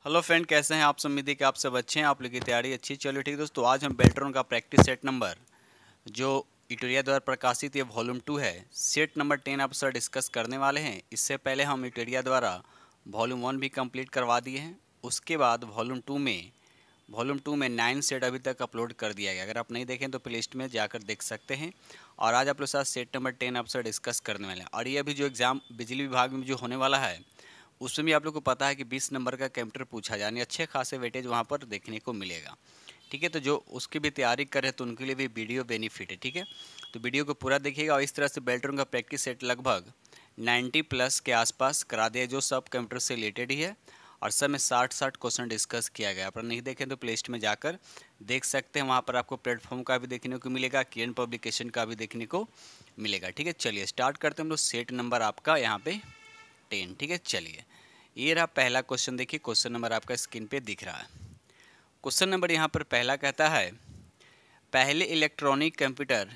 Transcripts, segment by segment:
Hello friend, कैसे हैं आप सब। उम्मीद है कि आप सब अच्छे हैं, आप लोग की तैयारी अच्छी चलो। ठीक दोस्तों, आज हम बेल्ट्रॉन का प्रैक्टिस सेट नंबर जो इटोरिया द्वारा प्रकाशित ये वॉल्यूम 2 है, सेट नंबर 10 आप सर डिस्कस करने वाले हैं। इससे पहले हम इटोरिया द्वारा वॉल्यूम 1 भी कंप्लीट करवा दिए हैं। उसके बाद वॉल्यूम 2 में 9 सेट अभी तक अपलोड कर दिया गया। अगर आप नहीं देखें तो प्लेलिस्ट में जाकर देख सकते हैं। और आज आप लोग साथ सेट नंबर 10 आप सर डिस्कस करने वाले हैं। और ये अभी जो एग्ज़ाम बिजली विभाग में जो होने वाला है, उसमें भी आप लोग को पता है कि 20 नंबर का कंप्यूटर पूछा जाए, यानी अच्छे खासे वेटेज वहाँ पर देखने को मिलेगा। ठीक है, तो जो उसकी भी तैयारी कर रहे हैं तो उनके लिए भी वीडियो बेनिफिट है। ठीक है, तो वीडियो को पूरा देखिएगा। और इस तरह से बेल्ट्रॉन का प्रैक्टिस सेट लगभग 90 प्लस के आसपास करा दिया, जो सब कंप्यूटर से रिलेटेड ही है। और सब में 60 क्वेश्चन डिस्कस किया गया। आप नहीं देखें तो प्लेलिस्ट में जाकर देख सकते हैं। वहाँ पर आपको प्लेटफॉर्म का भी देखने को मिलेगा, किरण पब्लिकेशन का भी देखने को मिलेगा। ठीक है, चलिए स्टार्ट करते हैं हम लोग। सेट नंबर आपका यहाँ पे 10। ठीक है, चलिए ये रहा पहला क्वेश्चन। देखिए क्वेश्चन नंबर आपका स्क्रीन पे दिख रहा है। क्वेश्चन नंबर यहाँ पर पहला कहता है, पहले इलेक्ट्रॉनिक कंप्यूटर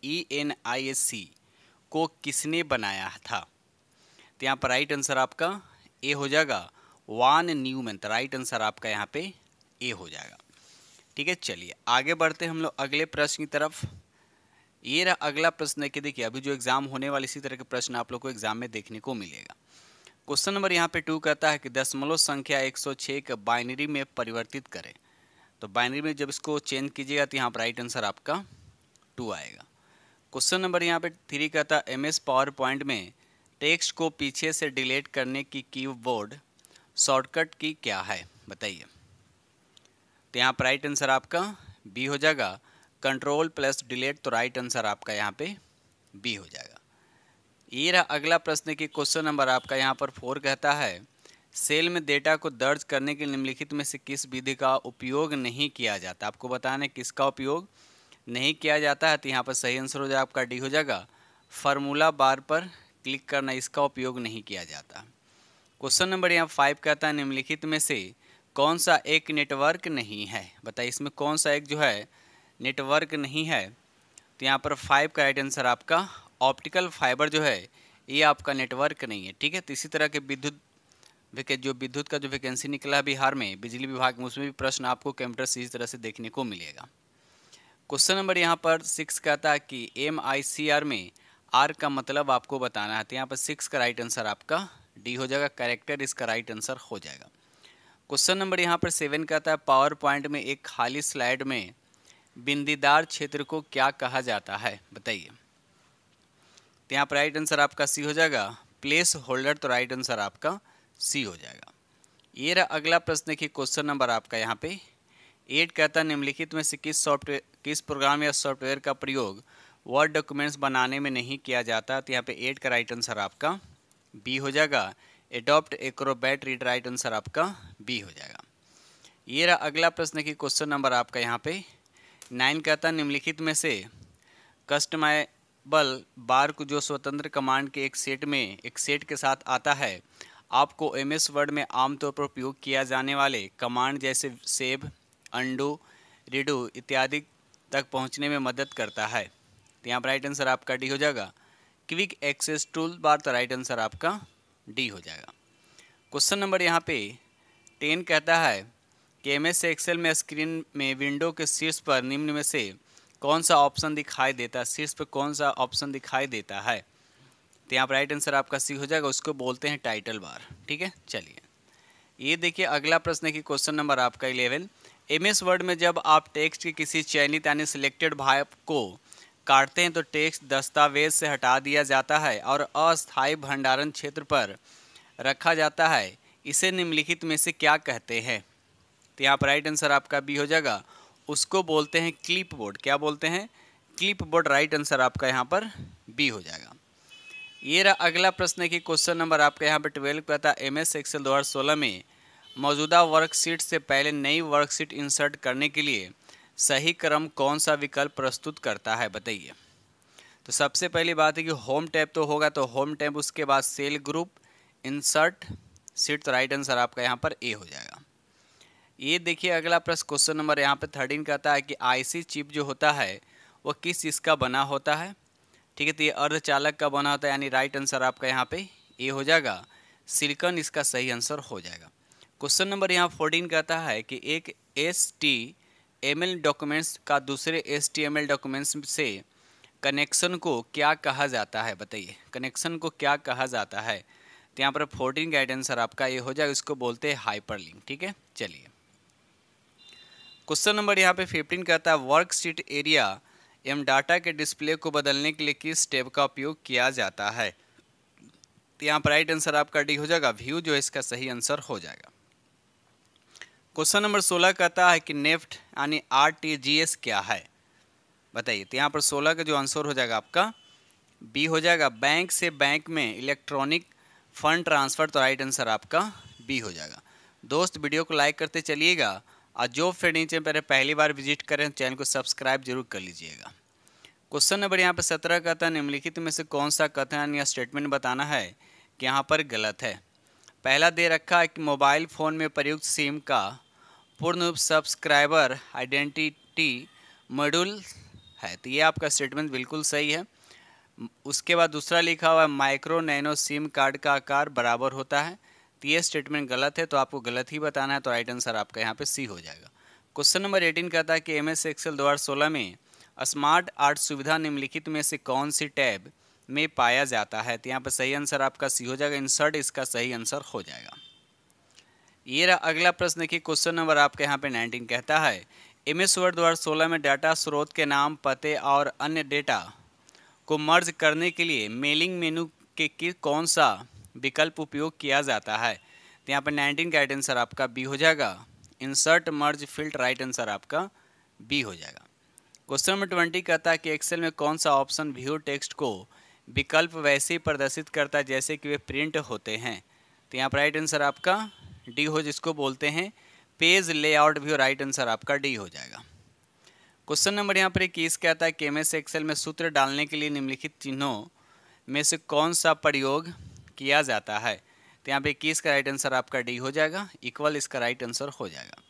ENIAC को किसने बनाया था। तो यहाँ पर राइट आंसर आपका ए हो जाएगा, वान न्यूमैन। तो राइट आंसर आपका यहाँ पे ए हो जाएगा। ठीक है, चलिए आगे बढ़ते हैं हम लोग अगले प्रश्न की तरफ। ये रहा अगला प्रश्न है कि देखिए अभी जो एग्जाम होने वाले इसी तरह के प्रश्न आप लोग को एग्जाम में देखने को मिलेगा। क्वेश्चन नंबर यहाँ पे 2 कहता है कि दशमलव संख्या 106 का बाइनरी में परिवर्तित करें। तो बाइनरी में जब इसको चेंज कीजिएगा तो यहाँ पर राइट आंसर आपका 2 आएगा। क्वेश्चन नंबर यहाँ पे 3 कहता है MS पावर पॉइंट में टेक्स्ट को पीछे से डिलीट करने की कीबोर्ड शॉर्टकट की क्या है, बताइए। तो यहाँ पर राइट आंसर आपका बी हो जाएगा, Ctrl+Delete। तो राइट आंसर आपका यहाँ पे बी हो जाएगा। ये रहा अगला प्रश्न की क्वेश्चन नंबर आपका यहाँ पर 4 कहता है, सेल में डेटा को दर्ज करने के निम्नलिखित में से किस विधि का उपयोग नहीं किया जाता। आपको बताना है किसका उपयोग नहीं किया जाता है। तो यहाँ पर सही आंसर हो जाएगा आपका डी हो जाएगा, फार्मूला बार पर क्लिक करना, इसका उपयोग नहीं किया जाता। क्वेश्चन नंबर यहाँ 5 कहता है, निम्नलिखित में से कौन सा एक नेटवर्क नहीं है। बताइए इसमें कौन सा एक जो है नेटवर्क नहीं है। तो यहाँ पर 5 का राइट आंसर आपका ऑप्टिकल फाइबर जो है ये आपका नेटवर्क नहीं है। ठीक है, तो इसी तरह के विद्युत का जो वैकेंसी निकला है बिहार में बिजली विभाग में, उसमें भी प्रश्न आपको कंप्यूटर से इस तरह से देखने को मिलेगा। क्वेश्चन नंबर यहाँ पर 6 कहता है कि MICR में आर का मतलब आपको बताना है। तो यहाँ पर 6 का राइट आंसर आपका डी हो जाएगा, कैरेक्टर इसका राइट आंसर हो जाएगा। क्वेश्चन नंबर यहाँ पर 7 कहता है, पावर पॉइंट में एक खाली स्लाइड में बिंदीदार क्षेत्र को क्या कहा जाता है, बताइए। तो यहाँ पर राइट आंसर आपका सी हो जाएगा, प्लेस होल्डर। तो राइट आंसर आपका सी हो जाएगा। ये रहा अगला प्रश्न की क्वेश्चन नंबर आपका यहाँ पे 8 कहता है, निम्नलिखित में से किस प्रोग्राम या सॉफ्टवेयर का प्रयोग वर्ड डॉक्यूमेंट्स बनाने में नहीं किया जाता। तो यहाँ पे 8 का राइट आंसर आपका बी हो जाएगा, adopt Acrobat. Read write answer आपका बी हो जाएगा। ये रहा अगला प्रश्न की क्वेश्चन नंबर आपका यहाँ पे 9 कहता है, निम्नलिखित में से कस्टमाइजेबल बार को जो स्वतंत्र कमांड के एक सेट के साथ आता है, आपको MS वर्ड में आमतौर पर उपयोग किया जाने वाले कमांड जैसे सेव, अंडू, रीडू इत्यादि तक पहुंचने में मदद करता है। तो यहाँ पर राइट आंसर आपका डी हो जाएगा, क्विक एक्सेस टूल बार। तो राइट आंसर आपका डी हो जाएगा। क्वेश्चन नंबर यहाँ पे 10 कहता है कि MS एक्सेल में स्क्रीन में विंडो के शीर्ष पर निम्न में से कौन सा ऑप्शन दिखाई देता है। शीर्ष पर कौन सा ऑप्शन दिखाई देता है। तो यहाँ पर राइट आंसर आपका सी हो जाएगा, उसको बोलते हैं टाइटल बार। ठीक है, चलिए ये देखिए अगला प्रश्न की क्वेश्चन नंबर आपका 11, MS वर्ड में जब आप टेक्स्ट के किसी चयनित यानी सिलेक्टेड भाग को काटते हैं तो टेक्स्ट दस्तावेज से हटा दिया जाता है और अस्थायी भंडारण क्षेत्र पर रखा जाता है। इसे निम्नलिखित में से क्या कहते हैं। तो यहाँ पर राइट आंसर आपका बी हो जाएगा, उसको बोलते हैं क्लिप बोर्ड। क्या बोलते हैं, क्लिप बोर्ड। राइट आंसर आपका यहाँ पर बी हो जाएगा। ये रहा अगला प्रश्न की क्वेश्चन नंबर आपका यहाँ पर 12 कहता है, MS एक्सेल 2016 में मौजूदा वर्कशीट से पहले नई वर्कशीट इंसर्ट करने के लिए सही क्रम कौन सा विकल्प प्रस्तुत करता है, बताइए। तो सबसे पहली बात है कि होम टैब तो होगा, तो होम टैब, उसके बाद सेल ग्रुप, इंसर्ट सीट। तो राइट आंसर आपका यहाँ पर ए हो जाएगा। ये देखिए अगला प्रश्न क्वेश्चन नंबर यहाँ पे 13 कहता है कि IC चिप जो होता है वह किस चीज़ का बना होता है। ठीक है, तो ये अर्धचालक का बना होता है, यानी राइट आंसर आपका यहाँ पे ए हो जाएगा, सिलिकॉन इसका सही आंसर हो जाएगा। क्वेश्चन नंबर यहाँ 14 कहता है कि एक HTML डॉक्यूमेंट्स का दूसरे HTML डॉक्यूमेंट्स से कनेक्शन को क्या कहा जाता है, बताइए कनेक्शन को क्या कहा जाता है। तो यहाँ पर 14 का आंसर आपका ये हो जाएगा, इसको बोलते हैं हाइपरलिंक। ठीक है, चलिए क्वेश्चन नंबर यहाँ पे 15 कहता है वर्कशीट एरिया एवं डाटा के डिस्प्ले को बदलने के लिए किस टैब का उपयोग किया जाता है। तो यहाँ पर राइट आंसर आपका डी हो जाएगा, व्यू जो इसका सही आंसर हो जाएगा। क्वेश्चन नंबर 16 कहता है कि नेफ्ट यानी RTGS क्या है, बताइए। तो यहाँ पर 16 का जो आंसर हो जाएगा आपका बी हो जाएगा, बैंक से बैंक में इलेक्ट्रॉनिक फंड ट्रांसफ़र। तो राइट आंसर आपका बी हो जाएगा। दोस्त वीडियो को लाइक करते चलिएगा और जो फ्रेंड नीचे मेरे पहली बार विजिट करें चैनल को सब्सक्राइब जरूर कर लीजिएगा। क्वेश्चन नंबर यहाँ पर 17 कहता है निम्नलिखित में से कौन सा कथन या स्टेटमेंट बताना है कि यहाँ पर गलत है। पहला दे रखा है कि मोबाइल फ़ोन में प्रयुक्त सिम का पूर्ण रूप सब्सक्राइबर आइडेंटिटी मॉड्यूल है। तो ये आपका स्टेटमेंट बिल्कुल सही है। उसके बाद दूसरा लिखा हुआ है माइक्रो नैनो सिम कार्ड का आकार बराबर होता है। तो ये स्टेटमेंट गलत है, तो आपको गलत ही बताना है। तो राइट आंसर आपका यहाँ पे सी हो जाएगा। क्वेश्चन नंबर 18 कहता है कि MS एक्सेल 2016 में स्मार्ट आर्ट सुविधा निम्नलिखित में से कौन सी टैब में पाया जाता है। तो यहाँ पर सही आंसर आपका सी हो जाएगा, इंसर्ट इसका सही आंसर हो जाएगा। ये रहा अगला प्रश्न की क्वेश्चन नंबर आपके यहाँ पे 19 कहता है MS वर्ड 2016 में डाटा स्रोत के नाम, पते और अन्य डेटा को मर्ज करने के लिए मेलिंग मेनू के कौन सा विकल्प उपयोग किया जाता है। तो यहाँ पर 19 का आंसर आपका बी हो जाएगा, इंसर्ट मर्ज फील्ड। राइट आंसर आपका बी हो जाएगा। क्वेश्चन नंबर 20 कहता है कि एक्सेल में कौन सा ऑप्शन व्यू टेक्स्ट को विकल्प वैसे ही प्रदर्शित करता है जैसे कि वे प्रिंट होते हैं। तो यहाँ पर राइट आंसर आपका डी हो, जिसको बोलते हैं page layout view. Right answer आपका डी हो जाएगा। क्वेश्चन नंबर यहाँ पर 21 कहता है कि MS एक्सेल में सूत्र डालने के लिए निम्नलिखित चिन्हों में से कौन सा प्रयोग किया जाता है। तो यहाँ पे 21 का राइट आंसर आपका डी हो जाएगा, इक्वल इसका राइट आंसर हो जाएगा।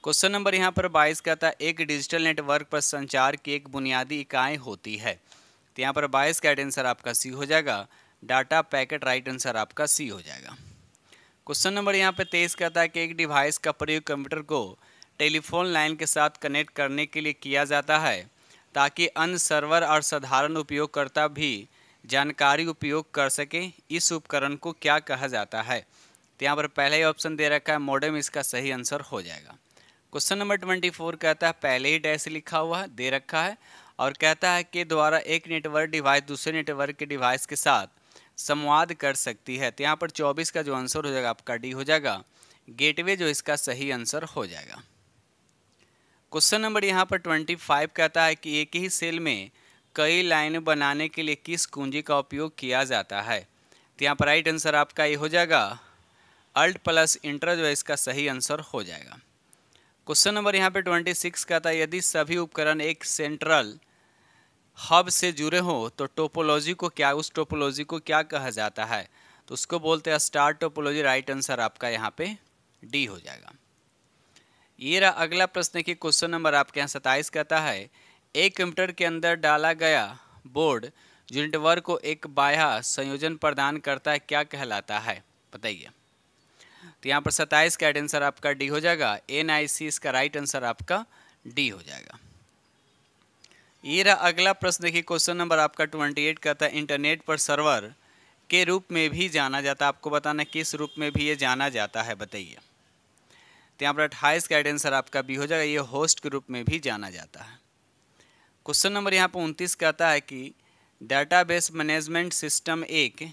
क्वेश्चन नंबर यहाँ पर 22 कहता है एक डिजिटल नेटवर्क पर संचार की एक बुनियादी इकाई होती है। तो यहाँ पर 22 का राइट आंसर आपका सी हो जाएगा, डाटा पैकेट। राइट आंसर आपका सी हो जाएगा। क्वेश्चन नंबर यहाँ पे 23 कहता है कि एक डिवाइस का प्रयोग कंप्यूटर को टेलीफोन लाइन के साथ कनेक्ट करने के लिए किया जाता है ताकि अन्य सर्वर और साधारण उपयोगकर्ता भी जानकारी उपयोग कर सके। इस उपकरण को क्या कहा जाता है। तो यहाँ पर पहला ही ऑप्शन दे रखा है मॉडेम, इसका सही आंसर हो जाएगा। क्वेश्चन नंबर 24 कहता है पहले ही डैश लिखा हुआ है, दे रखा है और कहता है कि द्वारा एक नेटवर्क डिवाइस दूसरे नेटवर्क के डिवाइस के साथ संवाद कर सकती है। तो यहाँ पर 24 का जो आंसर हो जाएगा आपका डी हो जाएगा, गेटवे जो इसका सही आंसर हो जाएगा। क्वेश्चन नंबर यहाँ पर 25 कहता है कि एक ही सेल में कई लाइनें बनाने के लिए किस कुंजी का उपयोग किया जाता है। तो यहाँ पर राइट आंसर आपका ये हो जाएगा अल्ट प्लस इंटर जो है इसका सही आंसर हो जाएगा। क्वेश्चन नंबर यहाँ पे 26 कहता है यदि सभी उपकरण एक सेंट्रल हब से जुड़े हो तो टोपोलॉजी को क्या, उस टोपोलॉजी को क्या कहा जाता है। तो उसको बोलते हैं स्टार टोपोलॉजी। राइट आंसर आपका यहाँ पे डी हो जाएगा। ये रहा अगला प्रश्न की क्वेश्चन नंबर आपके यहाँ 27 कहता है एक कंप्यूटर के अंदर डाला गया बोर्ड जो नेटवर्क को एक बाह्य संयोजन प्रदान करता है क्या कहलाता है, बताइए। तो यहाँ पर 27 का आंसर आपका डी हो जाएगा, NIC इसका राइट आंसर आपका डी हो जाएगा। ये रहा अगला प्रश्न देखिए क्वेश्चन नंबर आपका 28 कहता है इंटरनेट पर सर्वर के रूप में भी जाना जाता है। आपको बताना किस रूप में भी ये जाना जाता है, बताइए। तो यहाँ पर 28 का आंसर आपका बी हो जाएगा, ये होस्ट के रूप में भी जाना जाता है। क्वेश्चन नंबर यहाँ पर 29 कहता है कि डाटाबेस मैनेजमेंट सिस्टम एक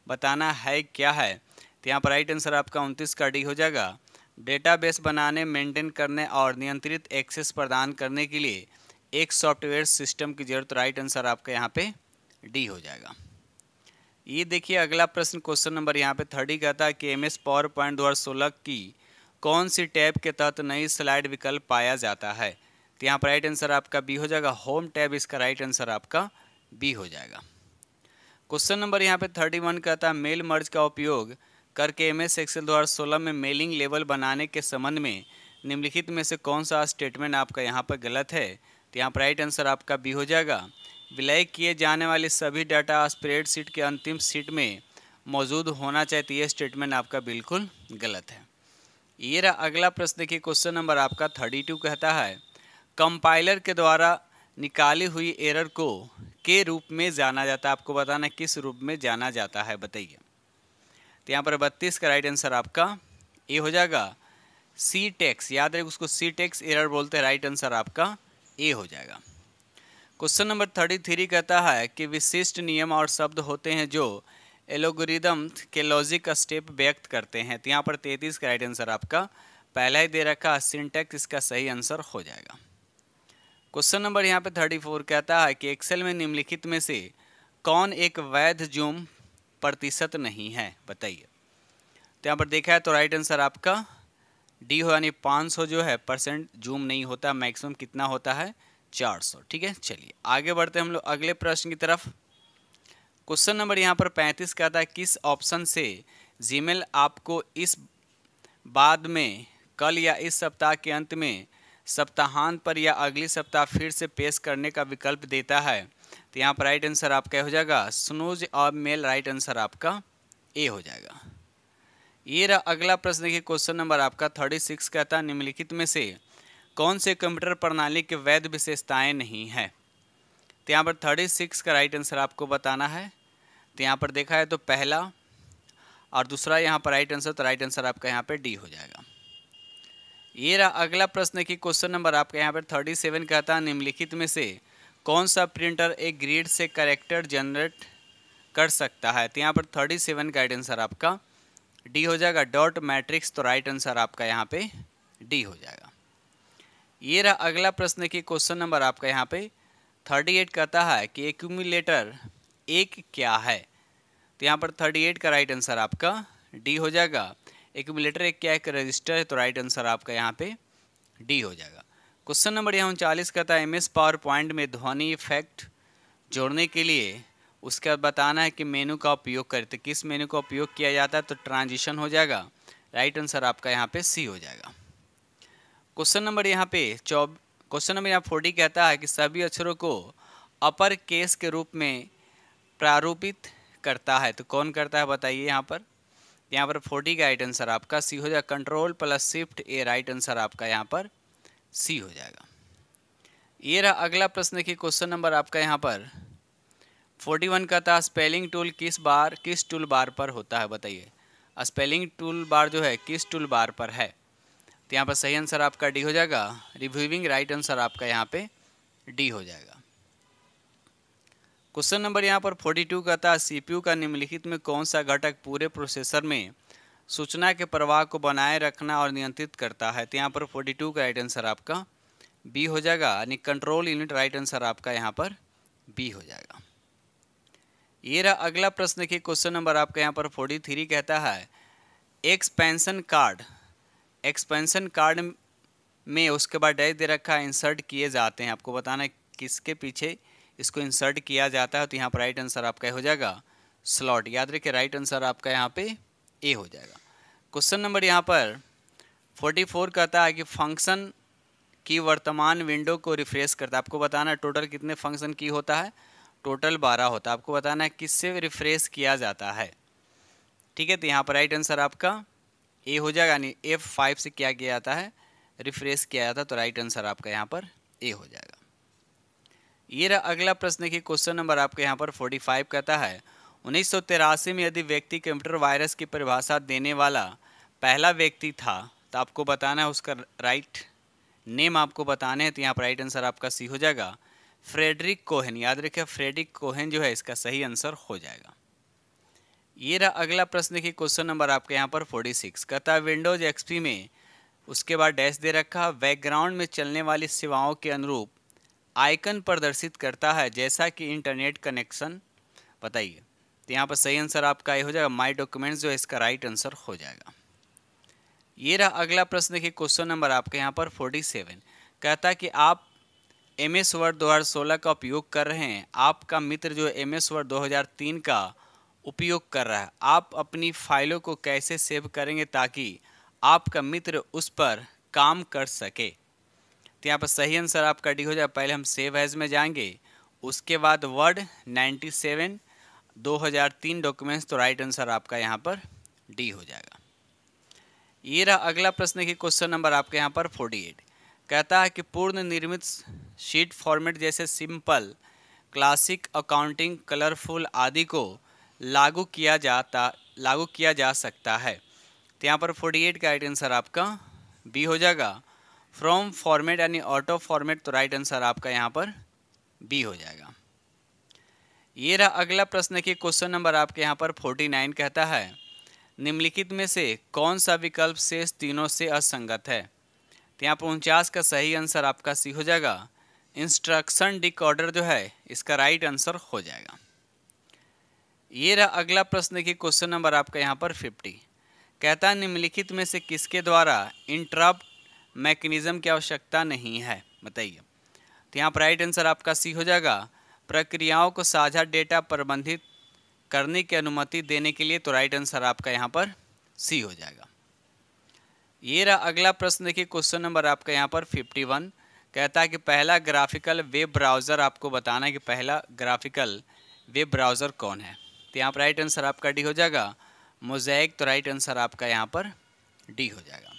बताना है क्या है। तो यहाँ पर राइट आंसर आपका 29 का डी हो जाएगा, डेटाबेस बनाने, मेंटेन करने और नियंत्रित एक्सेस प्रदान करने के लिए एक सॉफ्टवेयर सिस्टम की जरूरत। राइट आंसर आपका यहाँ पे डी हो जाएगा। ये देखिए अगला प्रश्न क्वेश्चन नंबर यहाँ पे 30 कहता है कि MS पावरपॉइंट 2016 की कौन सी टैब के तहत नई स्लाइड विकल्प पाया जाता है। तो यहाँ पर राइट आंसर आपका बी हो जाएगा, होम टैब इसका राइट आंसर आपका बी हो जाएगा। क्वेश्चन नंबर यहाँ पे 31 कहता है मेल मर्ज का उपयोग करके MS एक्सेल 2016 में मेलिंग लेवल बनाने के संबंध में निम्नलिखित में से कौन सा स्टेटमेंट आपका यहाँ पर गलत है। तो यहाँ पर राइट आंसर आपका बी हो जाएगा, विलय किए जाने वाले सभी डाटा स्प्रेडशीट के अंतिम शीट में मौजूद होना चाहिए। तो ये स्टेटमेंट आपका बिल्कुल गलत है। ये रहा अगला प्रश्न। देखिए क्वेश्चन नंबर आपका 32 कहता है कंपाइलर के द्वारा निकाली हुई एरर को के रूप में जाना जाता है। आपको बताना किस रूप में जाना जाता है, बताइए। तो यहाँ पर 32 का राइट आंसर आपका ए हो जाएगा, सी टेक्स। याद रहे उसको सी टेक्स एरर बोलते हैं। राइट आंसर आपका ए हो जाएगा। क्वेश्चन नंबर 33 कहता है कि विशिष्ट नियम और शब्द होते हैं जो एल्गोरिदम के लॉजिक का स्टेप व्यक्त करते हैं। तो यहाँ पर 33 का राइट आंसर आपका पहला ही दे रखा सिंटैक्स, इसका सही आंसर हो जाएगा। क्वेश्चन नंबर यहाँ पे 34 कहता है कि एक्सेल में निम्नलिखित में से कौन एक वैध जूम प्रतिशत नहीं है, बताइए। तो यहाँ पर देखा है तो राइट आंसर आपका डी हो, यानी 500 जो है परसेंट जूम नहीं होता। मैक्सिमम कितना होता है, 400। ठीक है, चलिए आगे बढ़ते हैं हम लोग अगले प्रश्न की तरफ। क्वेश्चन नंबर यहाँ पर 35 कहता है किस ऑप्शन से जीमेल आपको इस बाद में कल या इस सप्ताह के अंत में सप्ताहांत पर या अगली सप्ताह फिर से पेश करने का विकल्प देता है। तो यहाँ पर राइट आंसर आपका हो जाएगा स्नूज और मेल। राइट आंसर आपका ए हो जाएगा। ये रहा अगला प्रश्न। देखिए क्वेश्चन नंबर आपका 36 कहता है निम्नलिखित में से कौन से कंप्यूटर प्रणाली के वैध विशेषताएं नहीं है। तो यहाँ पर 36 का राइट आंसर आपको बताना है। तो यहाँ पर देखा है तो पहला और दूसरा यहाँ पर राइट आंसर, तो राइट आंसर आपका यहाँ पे डी हो जाएगा। ये रहा अगला प्रश्न की क्वेश्चन नंबर आपका यहाँ पर 37 कहता है निम्नलिखित में से कौन सा प्रिंटर एक ग्रिड से कैरेक्टर जनरेट कर सकता है। तो यहाँ पर 37 का राइट आंसर आपका डी हो जाएगा, डॉट मैट्रिक्स। तो राइट आंसर आपका यहाँ पे डी हो जाएगा। ये रहा अगला प्रश्न की क्वेश्चन नंबर आपका यहाँ पे 38 कहता है कि एक्यूमुलेटर एक क्या है। तो यहाँ पर 38 का राइट आंसर आपका डी हो जाएगा। एक्यूमुलेटर एक क्या है, एक रजिस्टर है। तो राइट आंसर आपका यहाँ पे डी हो जाएगा। क्वेश्चन नंबर यहाँ 39 कहता है MS पावर पॉइंट में ध्वनि इफेक्ट जोड़ने के लिए उसके बाद बताना है कि मेनू का उपयोग करें। तो किस मेनू का उपयोग किया जाता है, तो ट्रांजिशन हो जाएगा। राइट आंसर आपका यहाँ पे सी हो जाएगा। क्वेश्चन नंबर यहाँ पे क्वेश्चन नंबर यहाँ 40 कहता है कि सभी अक्षरों को अपर केस के रूप में प्रारूपित करता है। तो कौन करता है, बताइए। यहाँ पर 40 का राइट आंसर आपका सी हो जाएगा, कंट्रोल प्लस शिफ्ट ए। राइट आंसर आपका यहाँ पर सी हो जाएगा। ये रहा अगला प्रश्न की क्वेश्चन नंबर आपका यहाँ पर 41 का था स्पेलिंग टूल किस टूल बार पर होता है, बताइए। स्पेलिंग टूल बार जो है किस टूल बार पर है। तो यहाँ पर सही आंसर आपका डी हो जाएगा, रिव्यूइंग। राइट आंसर आपका यहाँ पे डी हो जाएगा। क्वेश्चन नंबर यहाँ पर 42 का था CPU का निम्नलिखित में कौन सा घटक पूरे प्रोसेसर में सूचना के प्रवाह को बनाए रखना और नियंत्रित करता है। तो यहाँ पर 42 का राइट आंसर आपका बी हो जाएगा, यानी कंट्रोल यूनिट। राइट आंसर आपका यहाँ पर बी हो जाएगा। ये रहा अगला प्रश्न की क्वेश्चन नंबर आपका यहाँ पर 43 कहता है एक्सपेंशन कार्ड में उसके बाद डैश दे रखा है इंसर्ट किए जाते हैं। आपको बताना है किसके पीछे इसको इंसर्ट किया जाता है। तो यहाँ पर राइट आंसर आपका हो जाएगा स्लॉट। याद रखिए राइट आंसर आपका यहाँ पे ए हो जाएगा। क्वेश्चन नंबर यहाँ पर 44 कहता है कि फंक्शन की वर्तमान विंडो को रिफ्रेश करता है। आपको बताना है टोटल कितने फंक्शन की होता है, टोटल 12 होता है। आपको बताना है किससे रिफ्रेश किया जाता है। ठीक है, तो यहाँ पर राइट आंसर आपका ए हो जाएगा, यानी F5 से क्या किया जाता है, रिफ्रेश किया जाता है। तो राइट आंसर आपका यहाँ पर ए हो जाएगा। ये रहा अगला प्रश्न की क्वेश्चन नंबर आपके यहाँ पर 45 कहता है 1983 में यदि व्यक्ति कंप्यूटर वायरस की परिभाषा देने वाला पहला व्यक्ति था, तो आपको बताना है उसका राइट नेम आपको बताने हैं। तो यहाँ पर राइट आंसर आपका सी हो जाएगा, फ्रेडरिक कोहेन। याद रखिए फ्रेडरिक कोहेन जो है इसका सही आंसर हो जाएगा। ये रहा अगला प्रश्न की क्वेश्चन नंबर आपके यहाँ पर 46 कहता है विंडोज XP में उसके बाद डैश दे रखा बैकग्राउंड में चलने वाली सेवाओं के अनुरूप आइकन प्रदर्शित करता है जैसा कि इंटरनेट कनेक्शन, बताइए। तो यहाँ पर सही आंसर आपका ये हो जाएगा माई डॉक्यूमेंट्स जो है इसका राइट आंसर हो जाएगा। ये रहा अगला प्रश्न की क्वेश्चन नंबर आपके यहाँ पर 47 कहता है कि आप MS वर्ड 2016 का उपयोग कर रहे हैं, आपका मित्र जो MS वर्ड 2003 का उपयोग कर रहा है, आप अपनी फाइलों को कैसे सेव करेंगे ताकि आपका मित्र उस पर काम कर सके। तो यहाँ पर सही आंसर आपका डी हो जाए। पहले हम सेव एज में जाएंगे, उसके बाद वर्ड 97 2003 डॉक्यूमेंट्स। तो राइट आंसर आपका यहाँ पर डी हो जाएगा। ये रहा अगला प्रश्न की क्वेश्चन नंबर आपके यहाँ पर 48। कहता है कि पूर्ण निर्मित शीट फॉर्मेट जैसे सिंपल, क्लासिक, अकाउंटिंग, कलरफुल आदि को लागू किया जा सकता है। तो यहाँ पर 48 का राइट आंसर आपका बी हो जाएगा। फ्रॉम फॉर्मेट यानी ऑटो फॉर्मेट, तो राइट आंसर आपका यहाँ पर बी हो जाएगा। ये रहा अगला प्रश्न की क्वेश्चन नंबर आपके यहाँ पर 49। कहता है निम्नलिखित में से कौन सा विकल्प शेष तीनों से असंगत है। तो यहाँ पर 49 का सही आंसर आपका सी हो जाएगा। इंस्ट्रक्शन डिकोडर जो है इसका राइट आंसर हो जाएगा। ये रहा अगला प्रश्न की क्वेश्चन नंबर आपका यहाँ पर 50। कहता है निम्नलिखित में से किसके द्वारा इंटरप्ट मैकेनिज्म की आवश्यकता नहीं है, बताइए। तो यहाँ पर राइट आंसर आपका सी हो जाएगा। प्रक्रियाओं को साझा डेटा प्रबंधित करने की अनुमति देने के लिए, तो राइट आंसर आपका यहाँ पर सी हो जाएगा। ये रहा अगला प्रश्न देखिए क्वेश्चन नंबर आपका यहाँ पर 51। कहता है कि पहला ग्राफिकल वेब ब्राउज़र आपको बताना है कि पहला ग्राफिकल वेब ब्राउज़र कौन है। तो यहाँ पर राइट आंसर आपका डी हो जाएगा, मोज़ेक। तो राइट आंसर आपका यहाँ पर डी हो जाएगा।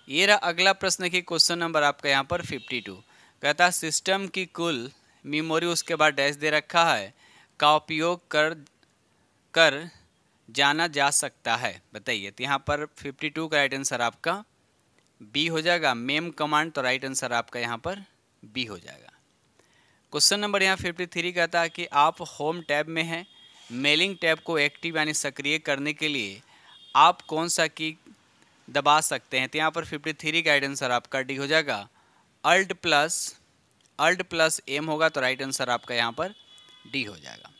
ये रहा अगला प्रश्न की क्वेश्चन नंबर आपका यहाँ पर 52। कहता है सिस्टम की कुल मेमोरी, उसके बाद डैश दे रखा है, का उपयोग कर जाना जा सकता है, बताइए। तो यहाँ पर 52 का राइट आंसर आपका बी हो जाएगा, मेम कमांड। तो राइट आंसर आपका यहाँ पर बी हो जाएगा। क्वेश्चन नंबर यहाँ 53 कहता है कि आप होम टैब में हैं, मेलिंग टैब को एक्टिव यानी सक्रिय करने के लिए आप कौन सा की दबा सकते हैं। तो यहाँ पर 53 का राइट आंसर आपका डी हो जाएगा, अल्ट प्लस एम होगा। तो राइट आंसर आपका यहाँ पर डी हो जाएगा।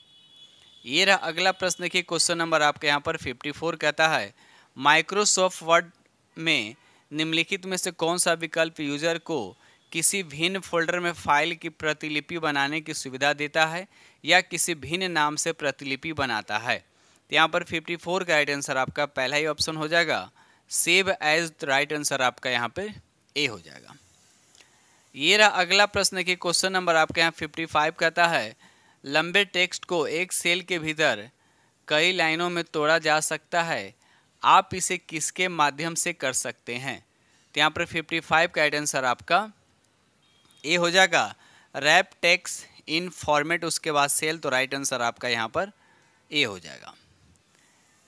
ये रहा अगला प्रश्न देखिए क्वेश्चन नंबर आपके यहाँ पर 54। कहता है माइक्रोसॉफ्ट वर्ड में निम्नलिखित में से कौन सा विकल्प यूजर को किसी भिन्न फोल्डर में फाइल की प्रतिलिपि बनाने की सुविधा देता है या किसी भिन्न नाम से प्रतिलिपि बनाता है। तो यहाँ पर 54 का राइट आंसर आपका पहला ही ऑप्शन हो जाएगा, सेव एज। राइट आंसर आपका यहाँ पे ए हो जाएगा। ये रहा अगला प्रश्न की क्वेश्चन नंबर आपके यहाँ 55। कहता है लंबे टेक्स्ट को एक सेल के भीतर कई लाइनों में तोड़ा जा सकता है, आप इसे किसके माध्यम से कर सकते हैं। तो यहाँ पर 55 का राइट आंसर आपका ए हो जाएगा, रैप टेक्स्ट इन फॉर्मेट, उसके बाद सेल। तो राइट आंसर आपका यहाँ पर ए हो जाएगा।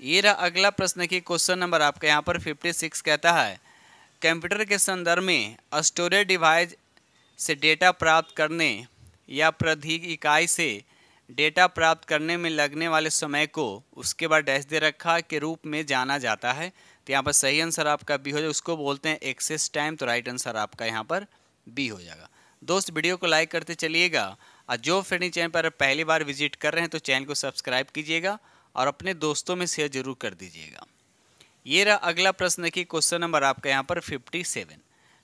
ये रहा अगला प्रश्न की क्वेश्चन नंबर आपका यहाँ पर 56। कहता है कंप्यूटर के संदर्भ में स्टोरेज डिवाइस से डेटा प्राप्त करने या प्रतीक इकाई से डेटा प्राप्त करने में लगने वाले समय को उसके बाद डैश दे रखा के रूप में जाना जाता है। तो यहाँ पर सही आंसर आपका बी हो जाएगा, उसको बोलते हैं एक्सेस टाइम। तो राइट आंसर आपका यहाँ पर बी हो जाएगा। दोस्त वीडियो को लाइक करते चलिएगा और जो फ्रेंड चैनल पर पहली बार विजिट कर रहे हैं तो चैनल को सब्सक्राइब कीजिएगा और अपने दोस्तों में शेयर जरूर कर दीजिएगा। ये रहा अगला प्रश्न की क्वेश्चन नंबर आपका यहाँ पर 57।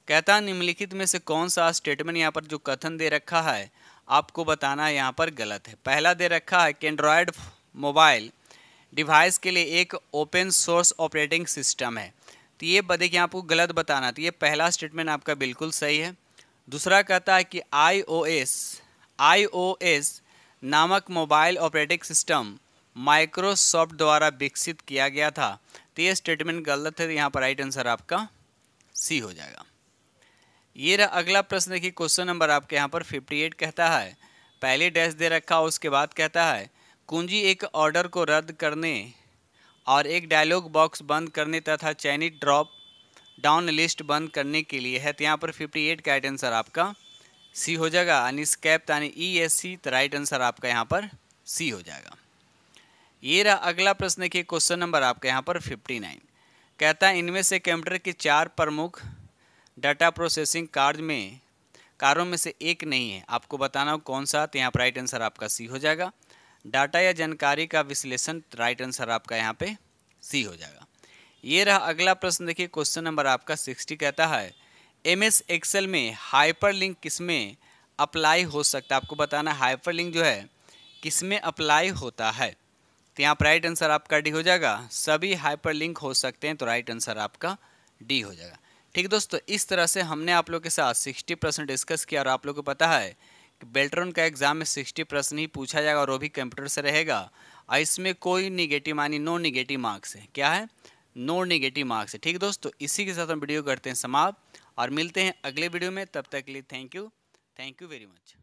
कहता है निम्नलिखित में से कौन सा स्टेटमेंट यहाँ पर जो कथन दे रखा है आपको बताना यहाँ पर गलत है। पहला दे रखा है कि एंड्रॉयड मोबाइल डिवाइस के लिए एक ओपन सोर्स ऑपरेटिंग सिस्टम है। तो ये देखिए आपको गलत बताना, तो ये पहला स्टेटमेंट आपका बिल्कुल सही है। दूसरा कहता है कि iOS नामक मोबाइल ऑपरेटिंग सिस्टम माइक्रोसॉफ्ट द्वारा विकसित किया गया था। तो ये स्टेटमेंट गलत है, तो यहाँ पर राइट आंसर आपका सी हो जाएगा। ये रहा अगला प्रश्न की क्वेश्चन नंबर आपके यहाँ पर 58। कहता है पहले डैश दे रखा, उसके बाद कहता है कुंजी एक ऑर्डर को रद्द करने और एक डायलॉग बॉक्स बंद करने तथा चयनित ड्रॉप डाउन लिस्ट बंद करने के लिए है। तो यहाँ पर 58 का राइट आंसर आपका सी हो जाएगा, अनस्कैप यानी ESC। तो राइट आंसर आपका यहाँ पर सी हो जाएगा। ये रहा अगला प्रश्न की क्वेश्चन नंबर आपके यहाँ पर 59। कहता है इनमें से कंप्यूटर के 4 प्रमुख डाटा प्रोसेसिंग कार्यों में से एक नहीं है, आपको बताना हो कौन सा। तो यहाँ पर राइट आंसर आपका सी हो जाएगा, डाटा या जानकारी का विश्लेषण। राइट आंसर आपका यहाँ पे सी हो जाएगा। ये रहा अगला प्रश्न देखिए क्वेश्चन नंबर आपका 60। कहता है MS एक्सेल में हाइपरलिंक किसमें अप्लाई हो सकता है, आपको बताना हाइपरलिंक जो है किसमें अप्लाई होता है। तो यहाँ पर राइट आंसर आपका डी हो जाएगा, सभी हाइपरलिंक हो सकते हैं। तो राइट आंसर आपका डी हो जाएगा। ठीक दोस्तों, इस तरह से हमने आप लोग के साथ 60% डिस्कस किया और आप लोग को पता है कि बेल्ट्रॉन का एग्जाम में 60% ही पूछा जाएगा और वो भी कंप्यूटर से रहेगा और इसमें कोई निगेटिव मानी नो निगेटिव मार्क्स है। क्या है, नो नेगेटिव मार्क्स है। ठीक है दोस्तों, इसी के साथ हम वीडियो करते हैं समाप्त और मिलते हैं अगले वीडियो में। तब तक के लिए थैंक यू वेरी मच।